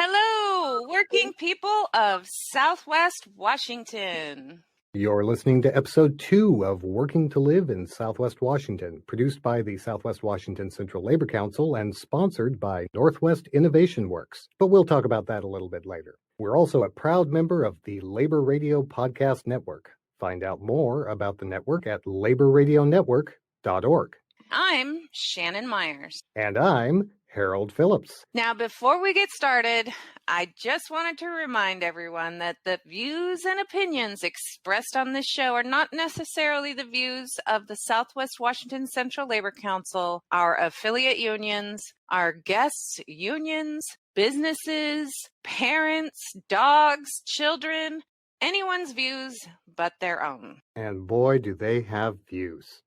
Hello, working people of Southwest Washington. You're listening to episode 2 of Working to Live in Southwest Washington, produced by the Southwest Washington Central Labor Council and sponsored by Northwest Innovation Works. But we'll talk about that a little bit later. We're also a proud member of the Labor Radio Podcast Network. Find out more about the network at laborradionetwork.org. I'm Shannon Myers. And I'm Harold Phillips. Now, before we get started, I just wanted to remind everyone that the views and opinions expressed on this show are not necessarily the views of the Southwest Washington Central Labor Council, our affiliate unions, our guests' unions, businesses, parents, dogs, children, anyone's views but their own. And boy, do they have views.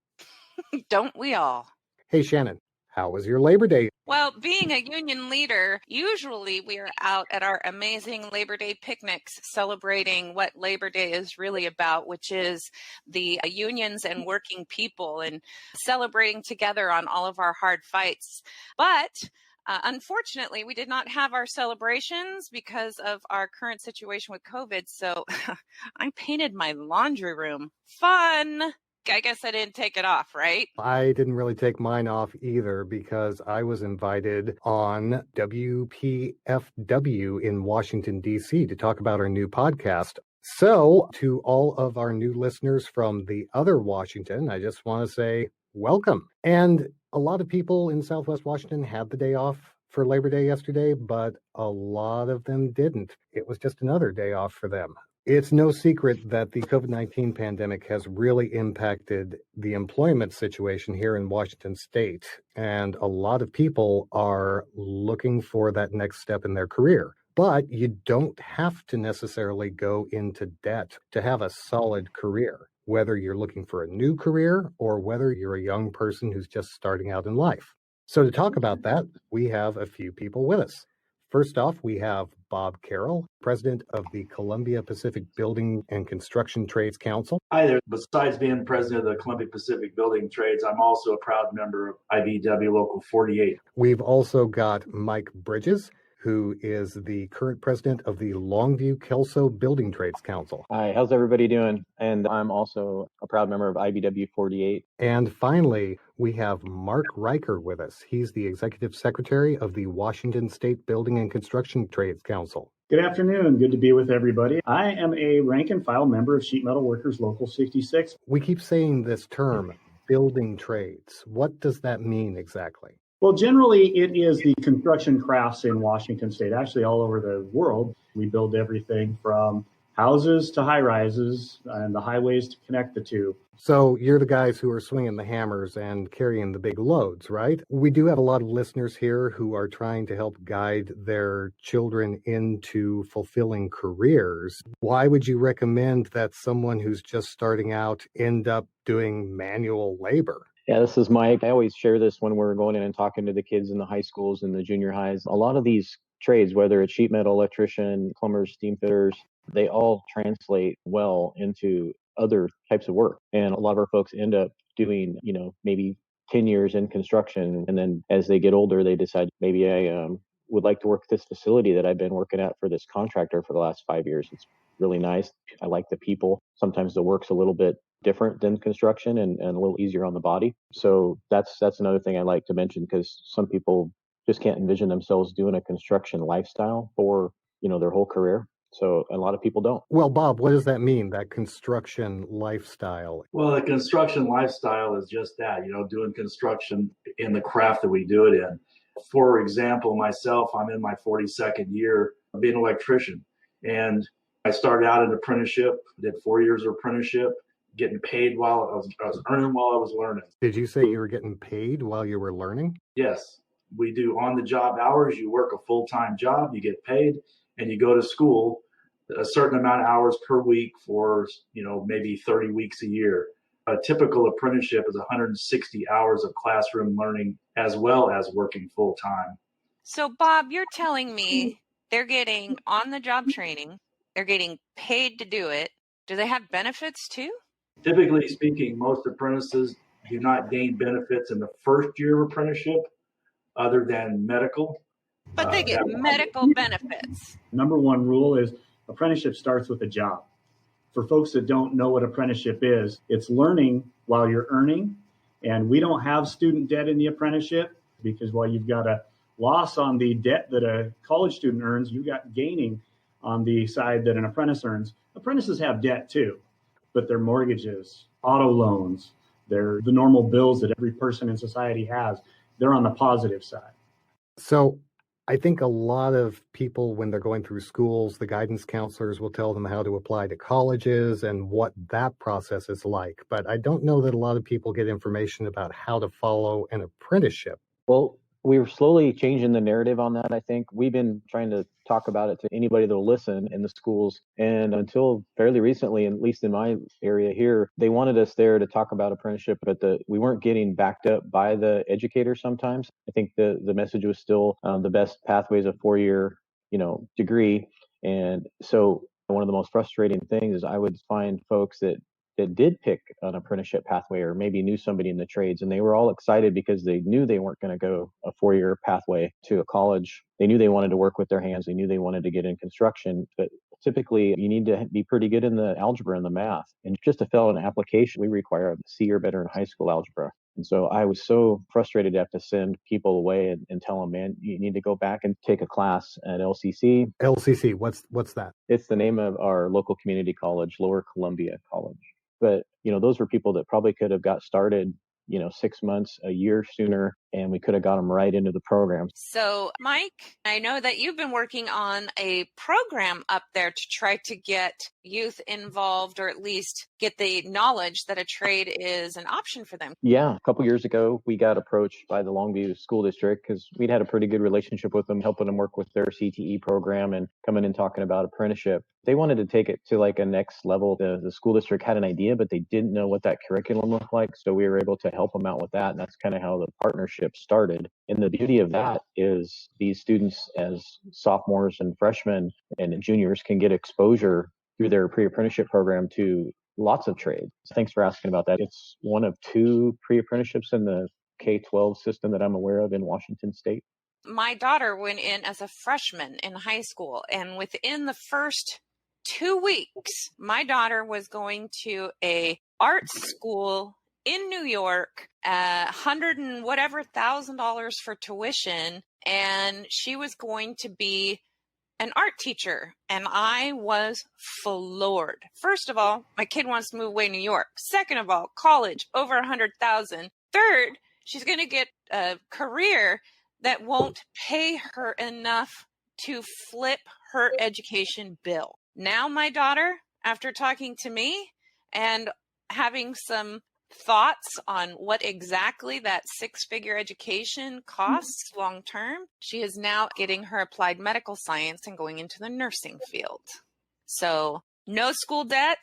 Don't we all? Hey, Shannon, how was your Labor Day? Well, being a union leader, usually we are out at our amazing Labor Day picnics celebrating what Labor Day is really about, which is the unions and working people and celebrating together on all of our hard fights. But unfortunately, we did not have our celebrations because of our current situation with COVID. So I painted my laundry room. Fun! I guess I didn't take it off, right? I didn't really take mine off either because I was invited on WPFW in Washington, D.C. to talk about our new podcast. So to all of our new listeners from the other Washington, I just want to say welcome. And a lot of people in Southwest Washington had the day off for Labor Day yesterday, but a lot of them didn't. It was just another day off for them. It's no secret that the COVID-19 pandemic has really impacted the employment situation here in Washington state, and a lot of people are looking for that next step in their career. But you don't have to necessarily go into debt to have a solid career, whether you're looking for a new career or whether you're a young person who's just starting out in life. So to talk about that, we have a few people with us. First off, we have Bob Carroll, president of the Columbia Pacific Building and Construction Trades Council. Hi there. Besides being president of the Columbia Pacific Building Trades, I'm also a proud member of IBEW Local 48. We've also got Mike Bridges, who is the current president of the Longview Kelso Building Trades Council. Hi, how's everybody doing? And I'm also a proud member of IBEW 48. And finally, we have Mark Riker with us. He's the executive secretary of the Washington State Building and Construction Trades Council. Good afternoon. Good to be with everybody. I am a rank and file member of Sheet Metal Workers Local 66. We keep saying this term, building trades. What does that mean exactly? Well, generally, it is the construction crafts in Washington state, actually all over the world. We build everything from houses to high rises and the highways to connect the two. So you're the guys who are swinging the hammers and carrying the big loads, right? We do have a lot of listeners here who are trying to help guide their children into fulfilling careers. Why would you recommend that someone who's just starting out end up doing manual labor? Yeah, this is Mike. I always share this when we're going in and talking to the kids in the high schools and the junior highs. A lot of these trades, whether it's sheet metal, electrician, plumbers, steam fitters, they all translate well into other types of work. And a lot of our folks end up doing, maybe 10 years in construction. And then as they get older, they decide maybe I would like to work at this facility that I've been working at for this contractor for the last 5 years. It's really nice. I like the people. Sometimes the work's a little bit different than construction and a little easier on the body. So that's another thing I like to mention, because some people just can't envision themselves doing a construction lifestyle for, their whole career. So a lot of people don't. Well, Bob, what does that mean, that construction lifestyle? Well, the construction lifestyle is just that, doing construction in the craft that we do it in. For example, myself, I'm in my 42nd year of being an electrician. And I started out an apprenticeship, did 4 years of apprenticeship, getting paid while I was earning while I was learning. Did you say you were getting paid while you were learning? Yes. We do on-the-job hours. You work a full-time job, you get paid, and you go to school a certain amount of hours per week for, maybe 30 weeks a year. A typical apprenticeship is 160 hours of classroom learning as well as working full-time. So, Bob, you're telling me they're getting on-the-job training, they're getting paid to do it. Do they have benefits too? Typically speaking, most apprentices do not gain benefits in the first year of apprenticeship other than medical. But they get medical benefits. Number one rule is apprenticeship starts with a job. For folks that don't know what apprenticeship is, it's learning while you're earning. And we don't have student debt in the apprenticeship because while you've got a loss on the debt that a college student earns, you've got gaining on the side that an apprentice earns. Apprentices have debt too, but their mortgages, auto loans, they're the normal bills that every person in society has. They're on the positive side. So I think a lot of people, when they're going through schools, the guidance counselors will tell them how to apply to colleges and what that process is like. But I don't know that a lot of people get information about how to follow an apprenticeship. Well, we're slowly changing the narrative on that. I think we've been trying to talk about it to anybody that'll listen in the schools. And until fairly recently, at least in my area here, they wanted us there to talk about apprenticeship, but we weren't getting backed up by the educators sometimes. I think the message was still the best pathway is a 4-year, degree. And so one of the most frustrating things is I would find folks that did pick an apprenticeship pathway or maybe knew somebody in the trades, and they were all excited because they knew they weren't going to go a 4-year pathway to a college. They knew they wanted to work with their hands. They knew they wanted to get in construction, but typically you need to be pretty good in the algebra and the math. And just to fill an application, we require a C or better in high school algebra. And so I was so frustrated to have to send people away and tell them, man, you need to go back and take a class at LCC. LCC, what's that? It's the name of our local community college, Lower Columbia College. But, those were people that probably could have got started, 6 months, a year sooner, and we could have got them right into the program. So, Mike, I know that you've been working on a program up there to try to get youth involved, or at least get the knowledge that a trade is an option for them. Yeah, a couple years ago, we got approached by the Longview School District because we'd had a pretty good relationship with them, helping them work with their CTE program and coming and talking about apprenticeship. They wanted to take it to like a next level. The school district had an idea, but they didn't know what that curriculum looked like. So we were able to help them out with that. And that's kind of how the partnership started. And the beauty of that is these students as sophomores and freshmen and juniors can get exposure through their pre-apprenticeship program to lots of trades. Thanks for asking about that. It's one of 2 pre-apprenticeships in the K-12 system that I'm aware of in Washington State. My daughter went in as a freshman in high school, and within the first 2 weeks, my daughter was going to a art school in New York, $100 and whatever thousand for tuition, and she was going to be an art teacher. And I was floored. First of all, my kid wants to move away to New York. Second of all, college, over $100,000. Third, she's going to get a career that won't pay her enough to flip her education bill. Now my daughter, after talking to me and having some thoughts on what exactly that 6-figure education costs long term, she is now getting her applied medical science and going into the nursing field. So no school debt,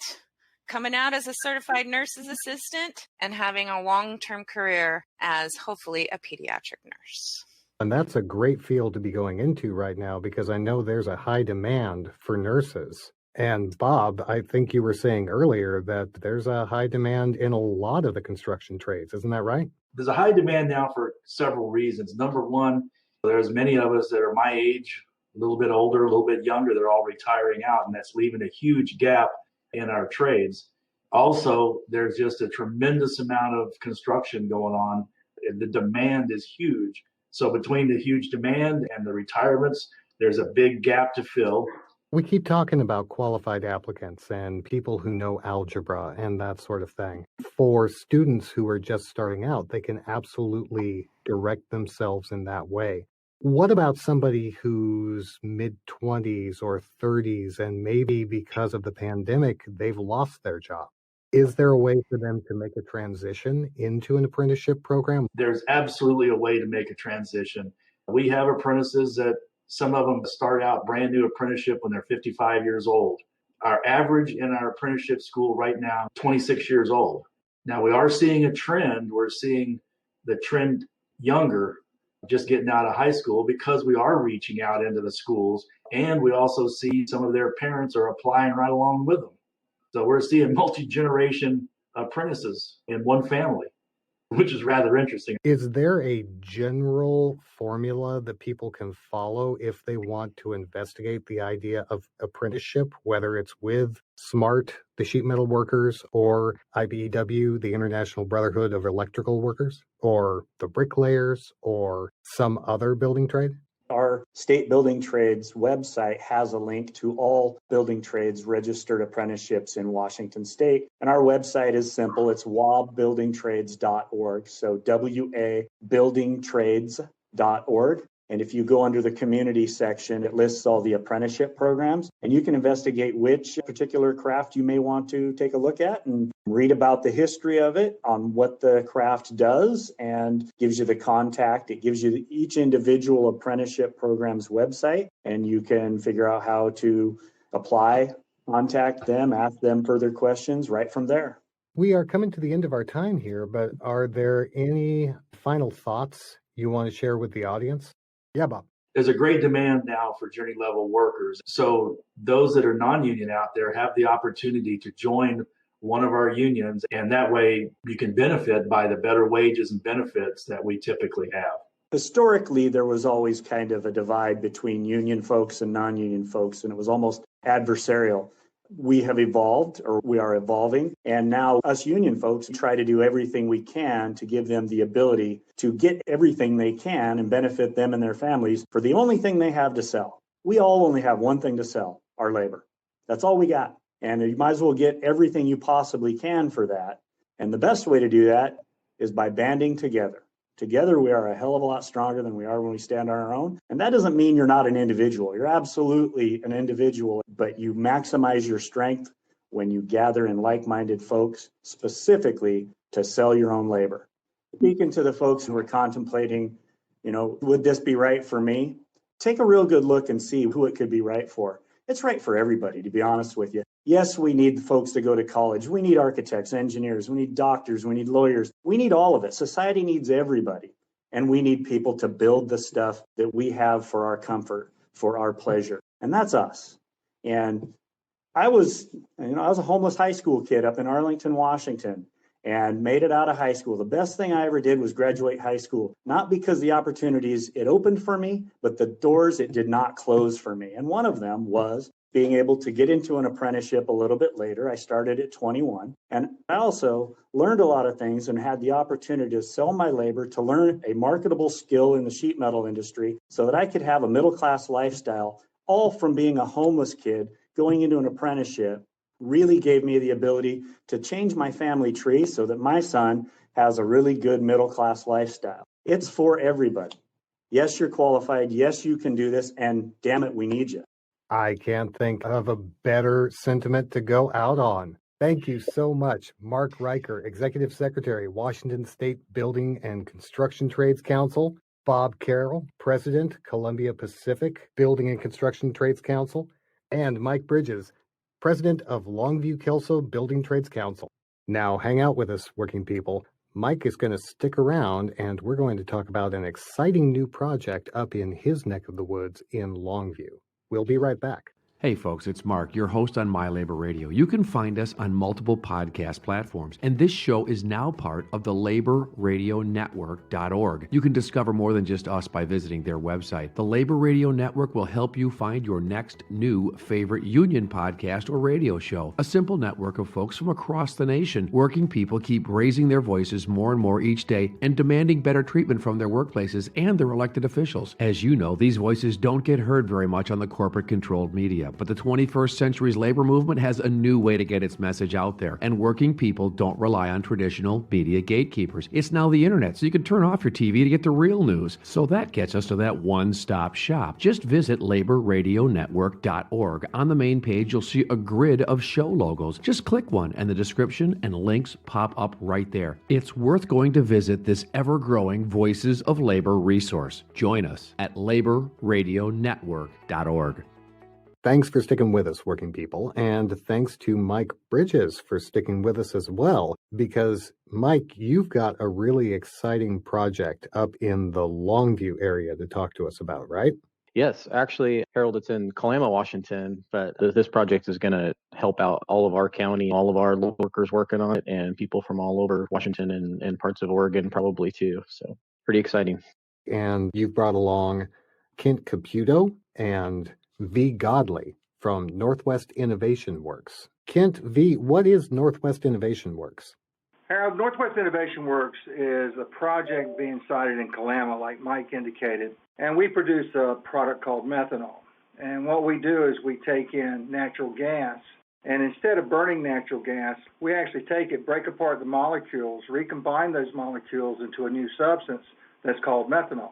coming out as a certified nurse's assistant, and having a long-term career as hopefully a pediatric nurse. And that's a great field to be going into right now because I know there's a high demand for nurses. And Bob, I think you were saying earlier that there's a high demand in a lot of the construction trades. Isn't that right? There's a high demand now for several reasons. Number one, there's many of us that are my age, a little bit older, a little bit younger, they're all retiring out, and that's leaving a huge gap in our trades. Also, there's just a tremendous amount of construction going on. The demand is huge. So between the huge demand and the retirements, there's a big gap to fill. We keep talking about qualified applicants and people who know algebra and that sort of thing. For students who are just starting out, they can absolutely direct themselves in that way. What about somebody who's mid-20s or 30s and maybe because of the pandemic, they've lost their job? Is there a way for them to make a transition into an apprenticeship program? There's absolutely a way to make a transition. We have apprentices that some of them start out brand new apprenticeship when they're 55 years old. Our average in our apprenticeship school right now, 26 years old. Now we are seeing a trend. We're seeing the trend younger, just getting out of high school because we are reaching out into the schools. And we also see some of their parents are applying right along with them. So we're seeing multi-generation apprentices in one family. which is rather interesting. Is there a general formula that people can follow if they want to investigate the idea of apprenticeship, whether it's with SMART, the sheet metal workers, or IBEW, the International Brotherhood of Electrical Workers, or the bricklayers, or some other building trade? Our state building trades website has a link to all building trades registered apprenticeships in Washington state. And our website is simple. It's wabuildingtrades.org. So wabuildingtrades.org. And if you go under the community section, it lists all the apprenticeship programs, and you can investigate which particular craft you may want to take a look at and read about the history of it, on what the craft does, and gives you the contact. It gives you each individual apprenticeship program's website, and you can figure out how to apply, contact them, ask them further questions right from there. We are coming to the end of our time here, but are there any final thoughts you want to share with the audience? Yeah, Bob. There's a great demand now for journey level workers. So those that are non-union out there have the opportunity to join one of our unions, and that way you can benefit by the better wages and benefits that we typically have. Historically, there was always kind of a divide between union folks and non-union folks, and it was almost adversarial. We have evolved, or we are evolving, and now us union folks try to do everything we can to give them the ability to get everything they can and benefit them and their families for the only thing they have to sell. We all only have one thing to sell, our labor. That's all we got. And you might as well get everything you possibly can for that. And the best way to do that is by banding together. Together, we are a hell of a lot stronger than we are when we stand on our own. And that doesn't mean you're not an individual. You're absolutely an individual, but you maximize your strength when you gather in like-minded folks, specifically to sell your own labor. Speaking to the folks who are contemplating, would this be right for me? Take a real good look and see who it could be right for. It's right for everybody, to be honest with you. Yes, we need folks to go to college. We need architects, engineers, we need doctors, we need lawyers. We need all of it. Society needs everybody. And we need people to build the stuff that we have for our comfort, for our pleasure. And that's us. And I was a homeless high school kid up in Arlington, Washington, and made it out of high school. The best thing I ever did was graduate high school, not because the opportunities it opened for me, but the doors it did not close for me. And one of them was being able to get into an apprenticeship a little bit later. I started at 21. And I also learned a lot of things and had the opportunity to sell my labor, to learn a marketable skill in the sheet metal industry so that I could have a middle-class lifestyle, all from being a homeless kid going into an apprenticeship. Really gave me the ability to change my family tree so that my son has a really good middle-class lifestyle. It's for everybody. Yes, you're qualified. Yes, you can do this. And damn it, we need you. I can't think of a better sentiment to go out on. Thank you so much, Mark Riker, Executive Secretary, Washington State Building and Construction Trades Council, Bob Carroll, President, Columbia Pacific Building and Construction Trades Council, and Mike Bridges, President of Longview Kelso Building Trades Council. Now hang out with us, working people. Mike is going to stick around, and we're going to talk about an exciting new project up in his neck of the woods in Longview. We'll be right back. Hey folks, it's Mark, your host on My Labor Radio. You can find us on multiple podcast platforms, and this show is now part of the laborradionetwork.org. You can discover more than just us by visiting their website. The Labor Radio Network will help you find your next new favorite union podcast or radio show. A simple network of folks from across the nation. Working people keep raising their voices more and more each day and demanding better treatment from their workplaces and their elected officials. As you know, these voices don't get heard very much on the corporate-controlled media. But the 21st century's labor movement has a new way to get its message out there, and working people don't rely on traditional media gatekeepers. It's now the internet, so you can turn off your TV to get the real news. So that gets us to that one-stop shop. Just visit laborradionetwork.org. On the main page, you'll see a grid of show logos. Just click one, and the description and links pop up right there. It's worth going to visit this ever-growing Voices of Labor resource. Join us at laborradionetwork.org. Thanks for sticking with us, working people, and thanks to Mike Bridges for sticking with us as well, because, Mike, you've got a really exciting project up in the Longview area to talk to us about, right? Yes, actually, Harold, it's in Kalama, Washington, but this project is going to help out all of our county, all of our local workers working on it, and people from all over Washington and parts of Oregon probably too. So pretty exciting. And you've brought along Kent Caputo and V. Godley from Northwest Innovation Works. Kent, V, what is Northwest Innovation Works? Harold, Northwest Innovation Works is a project being sited in Kalama, like Mike indicated, and we produce a product called methanol. And what we do is we take in natural gas, and instead of burning natural gas, we actually take it, break apart the molecules, recombine those molecules into a new substance that's called methanol.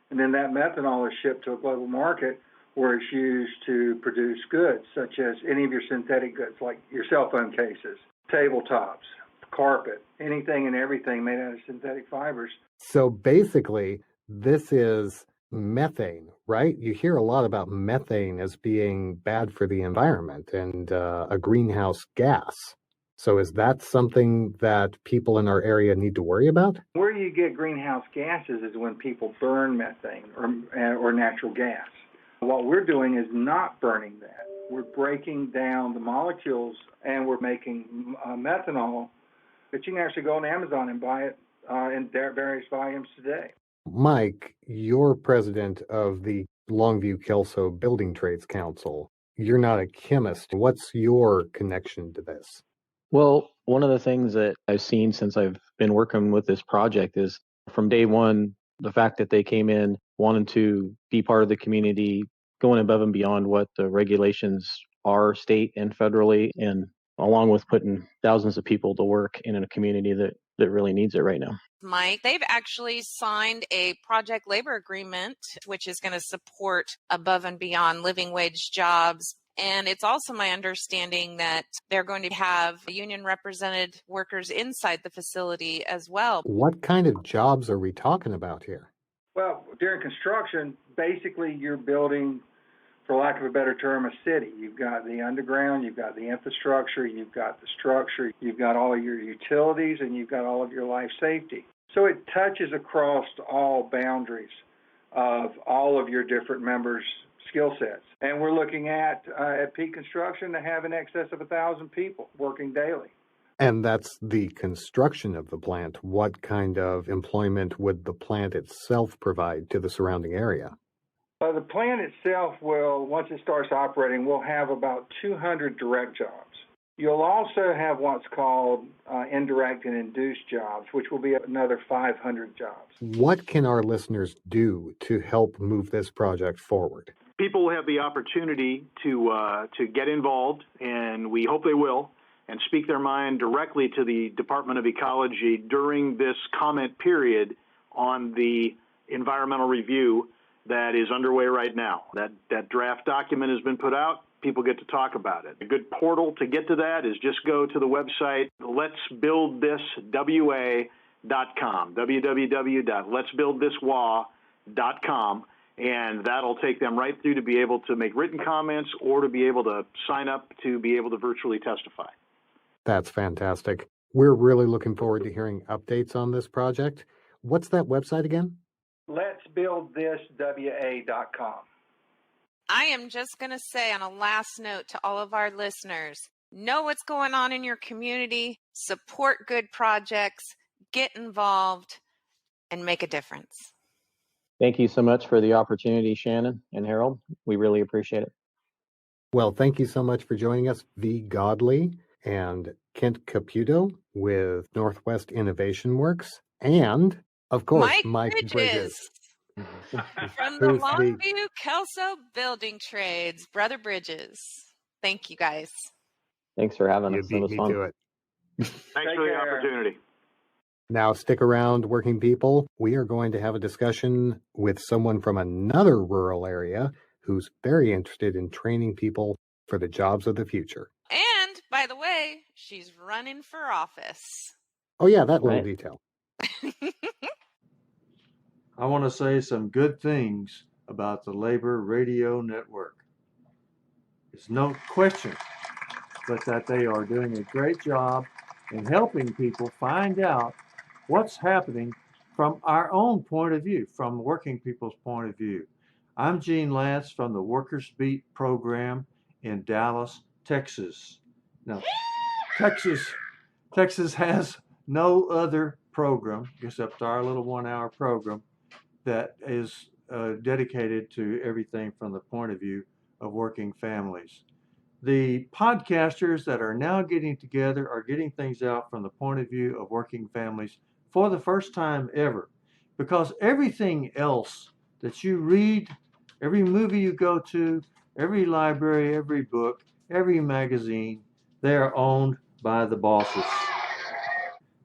And then that methanol is shipped to a global market where it's used to produce goods, such as any of your synthetic goods, like your cell phone cases, tabletops, carpet, anything and everything made out of synthetic fibers. So basically, this is methane, right? You hear a lot about methane as being bad for the environment and a greenhouse gas. So is that something that people in our area need to worry about? Where you get greenhouse gases is when people burn methane or natural gas. What we're doing is not burning that. We're breaking down the molecules and we're making methanol that you can actually go on Amazon and buy it in various volumes today. Mike, you're president of the Longview-Kelso Building Trades Council. You're not a chemist. What's your connection to this? Well, one of the things that I've seen since I've been working with this project is from day one, the fact that they came in wanting to be part of the community, going above and beyond what the regulations are state and federally, and along with putting thousands of people to work in a community that really needs it right now. Mike, they've actually signed a project labor agreement, which is going to support above and beyond living wage jobs. And it's also my understanding that they're going to have union represented workers inside the facility as well. What kind of jobs are we talking about here? Well, during construction, basically you're building, for lack of a better term, a city. You've got the underground, you've got the infrastructure, you've got the structure, you've got all of your utilities, and you've got all of your life safety. So it touches across all boundaries of all of your different members' skill sets. And we're looking at peak construction to have in excess of 1,000 people working daily. And that's the construction of the plant. What kind of employment would the plant itself provide to the surrounding area? The plant itself will, once it starts operating, will have about 200 direct jobs. You'll also have what's called indirect and induced jobs, which will be another 500 jobs. What can our listeners do to help move this project forward? People will have the opportunity to get involved, and we hope they will, and speak their mind directly to the Department of Ecology during this comment period on the environmental review that is underway right now. That draft document has been put out. People get to talk about it. A good portal to get to that is just go to the website letsbuildthiswa.com, www.letsbuildthiswa.com, and that'll take them right through to be able to make written comments or to be able to sign up to be able to virtually testify. That's fantastic. We're really looking forward to hearing updates on this project. What's that website again? Letsbuildthiswa.com. I am just going to say on a last note to all of our listeners, know what's going on in your community, support good projects, get involved, and make a difference. Thank you so much for the opportunity, Shannon and Harold. We really appreciate it. Well, thank you so much for joining us, V. Godley and Kent Caputo with Northwest Innovation Works, and, of course, Mike Bridges. From the Longview-Kelso Building Trades, Brother Bridges. Thank you, guys. Thanks for having us. You beat me to it. Thanks for the opportunity. Now, stick around, working people. We are going to have a discussion with someone from another rural area who's very interested in training people for the jobs of the future. And, by the way, she's running for office. Oh, yeah, that little detail. I want to say some good things about the Labor Radio Network. There's no question but that they are doing a great job in helping people find out what's happening from our own point of view, from working people's point of view. I'm Gene Lance from the Workers Beat program in Dallas, Texas. Now, Texas has no other program except our little 1 hour program that is dedicated to everything from the point of view of working families. The podcasters that are now getting together are getting things out from the point of view of working families for the first time ever, because everything else that you read, every movie you go to, every library, every book, every magazine, they are owned by the bosses.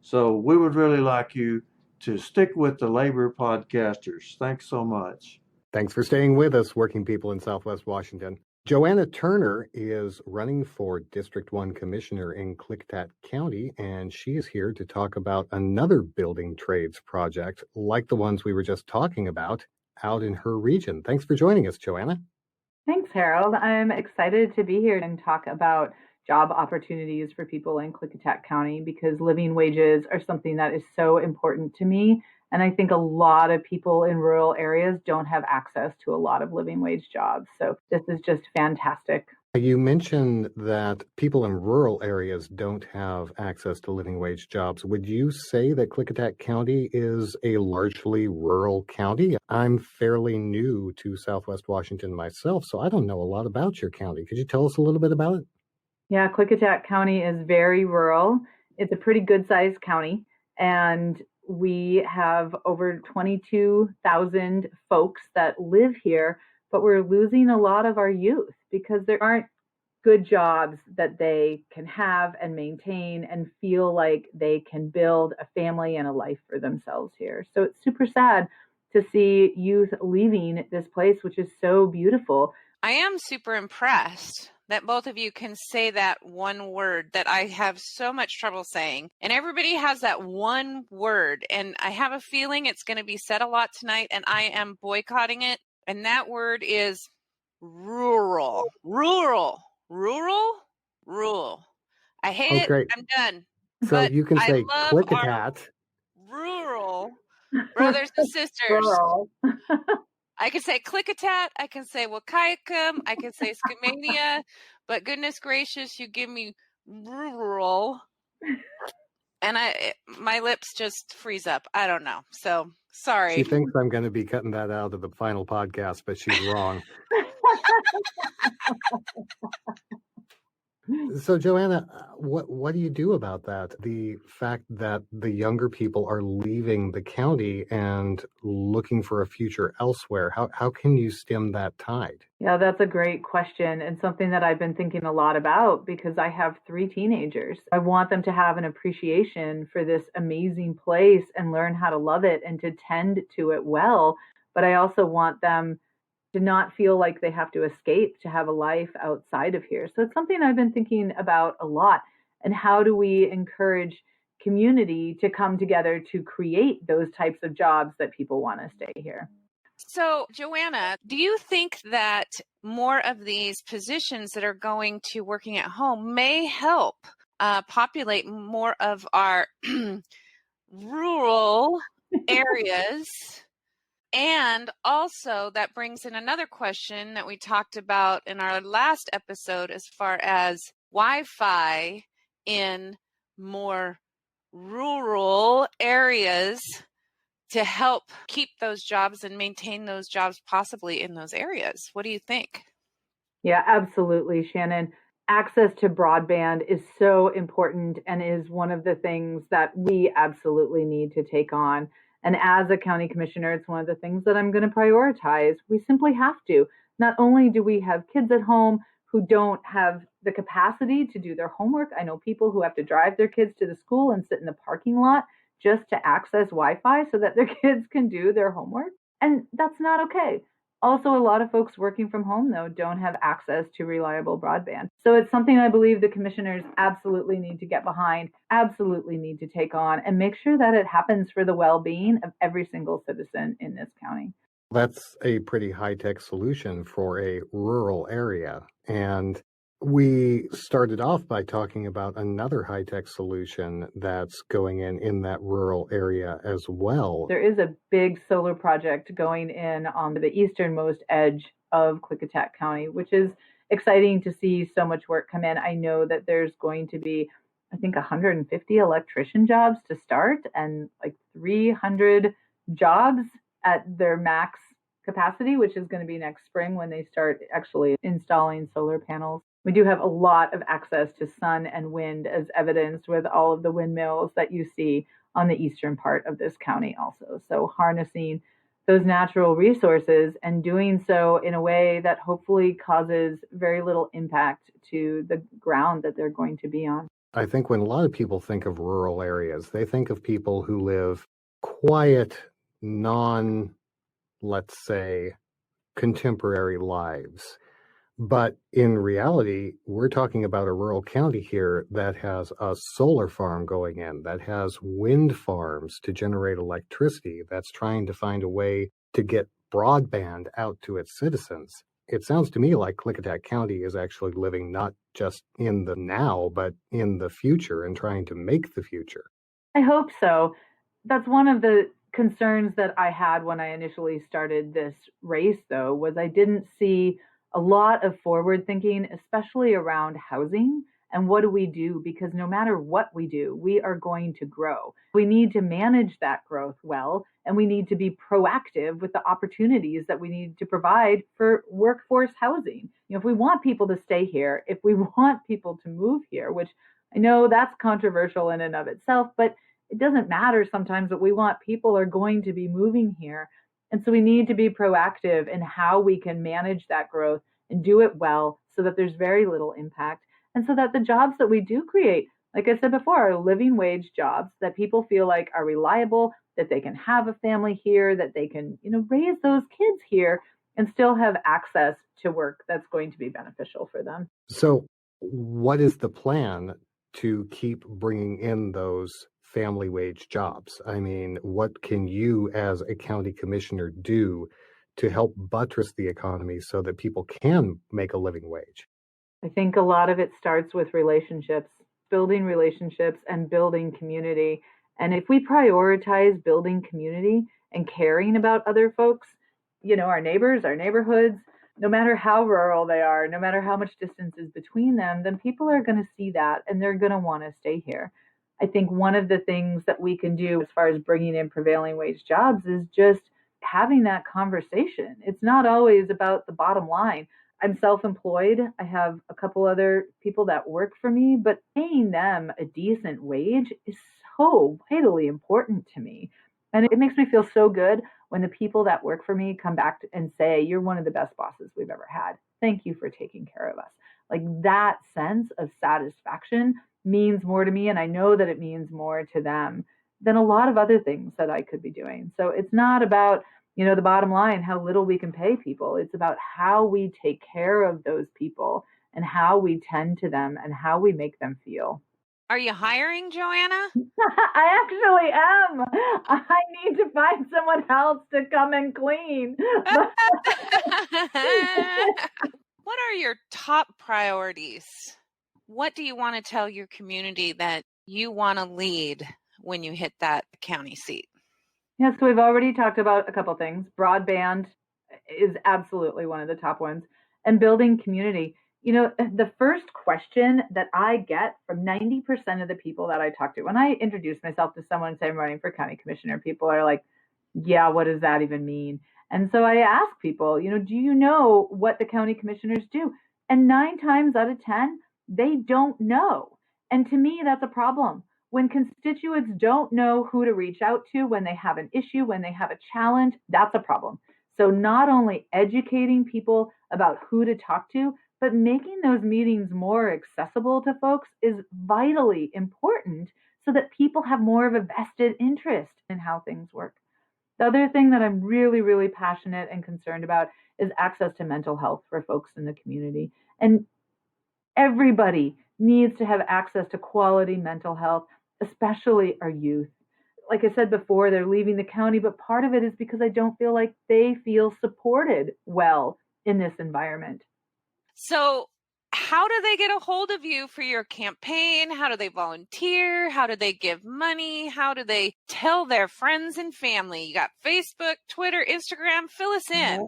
So we would really like you to stick with the labor podcasters. Thanks so much. Thanks for staying with us, working people in Southwest Washington. Joanna Turner is running for District 1 Commissioner in Klickitat County, and she is here to talk about another building trades project like the ones we were just talking about out in her region. Thanks for joining us, Joanna. Thanks, Harold. I'm excited to be here and talk about job opportunities for people in Klickitat County, because living wages are something that is so important to me. And I think a lot of people in rural areas don't have access to a lot of living wage jobs. So this is just fantastic. You mentioned that people in rural areas don't have access to living wage jobs. Would you say that Klickitat County is a largely rural county? I'm fairly new to Southwest Washington myself, so I don't know a lot about your county. Could you tell us a little bit about it? Yeah, Klickitat County is very rural. It's a pretty good-sized county, and we have over 22,000 folks that live here, but we're losing a lot of our youth because there aren't good jobs that they can have and maintain and feel like they can build a family and a life for themselves here. So it's super sad to see youth leaving this place, which is so beautiful. I am super impressed that both of you can say that one word that I have so much trouble saying. And everybody has that one word. And I have a feeling it's going to be said a lot tonight, and I am boycotting it. And that word is rural. Rural. Rural? Rural. I hate it. I'm done. So but you can say Klickitat. Rural brothers and sisters. Rural. I can say Klickitat, I can say Wakayakum, I can say Skamania, but goodness gracious, you give me rural, and my lips just freeze up. I don't know. So sorry. She thinks I'm going to be cutting that out of the final podcast, but she's wrong. So, Joanna, what do you do about that? The fact that the younger people are leaving the county and looking for a future elsewhere. How can you stem that tide? Yeah, that's a great question, and something that I've been thinking a lot about, because I have 3 teenagers. I want them to have an appreciation for this amazing place and learn how to love it and to tend to it well. But I also want them to not feel like they have to escape to have a life outside of here. So it's something I've been thinking about a lot. And how do we encourage community to come together to create those types of jobs that people want to stay here? So, Joanna, do you think that more of these positions that are going to working at home may help populate more of our rural areas? And also that brings in another question that we talked about in our last episode as far as Wi-Fi in more rural areas to help keep those jobs and maintain those jobs possibly in those areas. What do you think? Yeah, absolutely, Shannon. Access to broadband is so important and is one of the things that we absolutely need to take on. And as a county commissioner, it's one of the things that I'm going to prioritize. We simply have to. Not only do we have kids at home who don't have the capacity to do their homework. I know people who have to drive their kids to the school and sit in the parking lot just to access Wi-Fi so that their kids can do their homework. And that's not okay. Also, a lot of folks working from home, though, don't have access to reliable broadband. So it's something I believe the commissioners absolutely need to get behind, absolutely need to take on, and make sure that it happens for the well-being of every single citizen in this county. That's a pretty high-tech solution for a rural area. And We started off by talking about another high-tech solution that's going in that rural area as well. There is a big solar project going in on the easternmost edge of Klickitat County, which is exciting to see so much work come in. I know that there's going to be, I think, 150 electrician jobs to start and like 300 jobs at their max capacity, which is going to be next spring when they start actually installing solar panels. We do have a lot of access to sun and wind, as evidenced with all of the windmills that you see on the eastern part of this county also. So harnessing those natural resources and doing so in a way that hopefully causes very little impact to the ground that they're going to be on. I think when a lot of people think of rural areas, they think of people who live quiet, let's say, contemporary lives. But in reality, we're talking about a rural county here that has a solar farm going in, that has wind farms to generate electricity, that's trying to find a way to get broadband out to its citizens. It sounds to me like Klickitat County is actually living not just in the now, but in the future and trying to make the future. I hope so. That's one of the concerns that I had when I initially started this race, though, was I didn't see a lot of forward thinking, especially around housing and what do we do? Because no matter what we do, we are going to grow. We need to manage that growth well, and we need to be proactive with the opportunities that we need to provide for workforce housing. If we want people to stay here, if we want people to move here, which I know that's controversial in and of itself, but it doesn't matter sometimes what we want. People are going to be moving here. And so we need to be proactive in how we can manage that growth and do it well so that there's very little impact. And so that the jobs that we do create, like I said before, are living wage jobs that people feel like are reliable, that they can have a family here, that they can, raise those kids here and still have access to work that's going to be beneficial for them. So what is the plan to keep bringing in those family wage jobs? I mean, what can you as a county commissioner do to help buttress the economy so that people can make a living wage? I think a lot of it starts with relationships, building relationships and building community. And if we prioritize building community and caring about other folks, our neighbors, our neighborhoods, no matter how rural they are, no matter how much distance is between them, then people are going to see that and they're going to want to stay here. I think one of the things that we can do as far as bringing in prevailing wage jobs is just having that conversation. It's not always about the bottom line. I'm self-employed. I have a couple other people that work for me, but paying them a decent wage is so vitally important to me. And it makes me feel so good when the people that work for me come back and say, "You're one of the best bosses we've ever had. Thank you for taking care of us." Like that sense of satisfaction means more to me, and I know that it means more to them than a lot of other things that I could be doing. So it's not about, the bottom line, how little we can pay people. It's about how we take care of those people and how we tend to them and how we make them feel. Are you hiring, Joanna? I actually am. I need to find someone else to come and clean. What are your top priorities? What do you want to tell your community that you want to lead when you hit that county seat? Yes, so we've already talked about a couple things. Broadband is absolutely one of the top ones, and building community. The first question that I get from 90% of the people that I talk to, when I introduce myself to someone and say I'm running for county commissioner, people are like, "Yeah, what does that even mean?" And so I ask people, do you know what the county commissioners do? And 9 times out of 10, they don't know. And to me, that's a problem. When constituents don't know who to reach out to when they have an issue, when they have a challenge, that's a problem. So not only educating people about who to talk to, but making those meetings more accessible to folks is vitally important so that people have more of a vested interest in how things work. The other thing that I'm really, really passionate and concerned about is access to mental health for folks in the community. And everybody needs to have access to quality mental health, especially our youth. Like I said before, they're leaving the county, but part of it is because I don't feel like they feel supported well in this environment. So how do they get a hold of you for your campaign? How do they volunteer? How do they give money? How do they tell their friends and family? You got Facebook, Twitter, Instagram. Fill us in.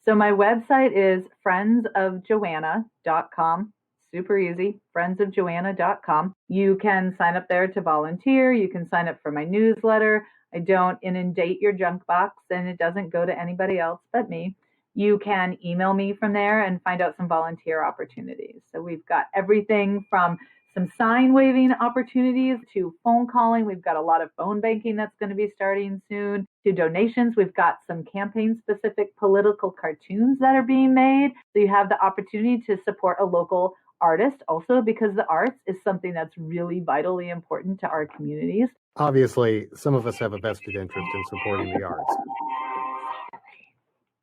So my website is friendsofjoanna.com. Super easy, friendsofjoanna.com. You can sign up there to volunteer. You can sign up for my newsletter. I don't inundate your junk box, and it doesn't go to anybody else but me. You can email me from there and find out some volunteer opportunities. So we've got everything from some sign waving opportunities to phone calling. We've got a lot of phone banking that's going to be starting soon, to donations. We've got some campaign specific political cartoons that are being made. So you have the opportunity to support a local artist also, because the arts is something that's really vitally important to our communities. Obviously, some of us have a vested interest in supporting the arts.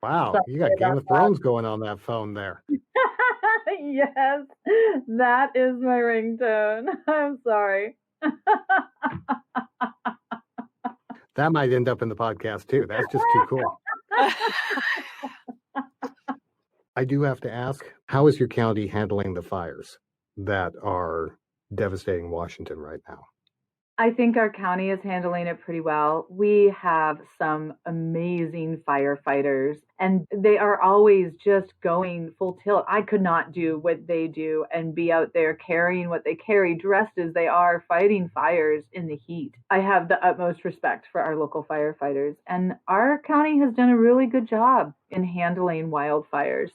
Wow, you got Game of Thrones going on that phone there. Yes, that is my ringtone. I'm sorry. That might end up in the podcast too. That's just too cool. I do have to ask, how is your county handling the fires that are devastating Washington right now? I think our county is handling it pretty well. We have some amazing firefighters, and they are always just going full tilt. I could not do what they do and be out there carrying what they carry, dressed as they are, fighting fires in the heat. I have the utmost respect for our local firefighters, and our county has done a really good job in handling wildfires.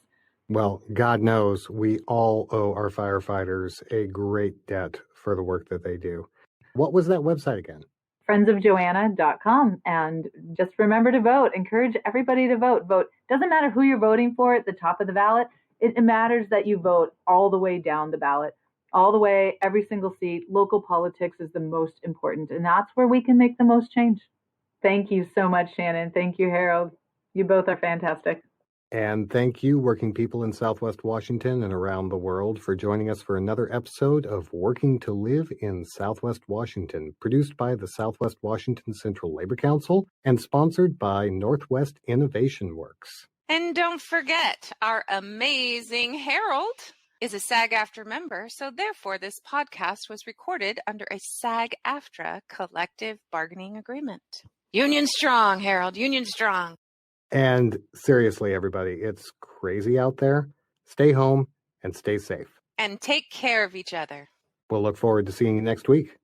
Well, God knows we all owe our firefighters a great debt for the work that they do. What was that website again? friendsofjoanna.com. And just remember to vote. Encourage everybody to vote. Vote. Doesn't matter who you're voting for at the top of the ballot. It matters that you vote all the way down the ballot, all the way, every single seat. Local politics is the most important, and that's where we can make the most change. Thank you so much, Shannon. Thank you, Harold. You both are fantastic. And thank you, working people in Southwest Washington and around the world, for joining us for another episode of Working to Live in Southwest Washington, produced by the Southwest Washington Central Labor Council and sponsored by Northwest Innovation Works. And don't forget, our amazing Harold is a SAG-AFTRA member, so therefore this podcast was recorded under a SAG-AFTRA collective bargaining agreement. Union strong, Harold, union strong. And seriously, everybody, it's crazy out there. Stay home and stay safe. And take care of each other. We'll look forward to seeing you next week.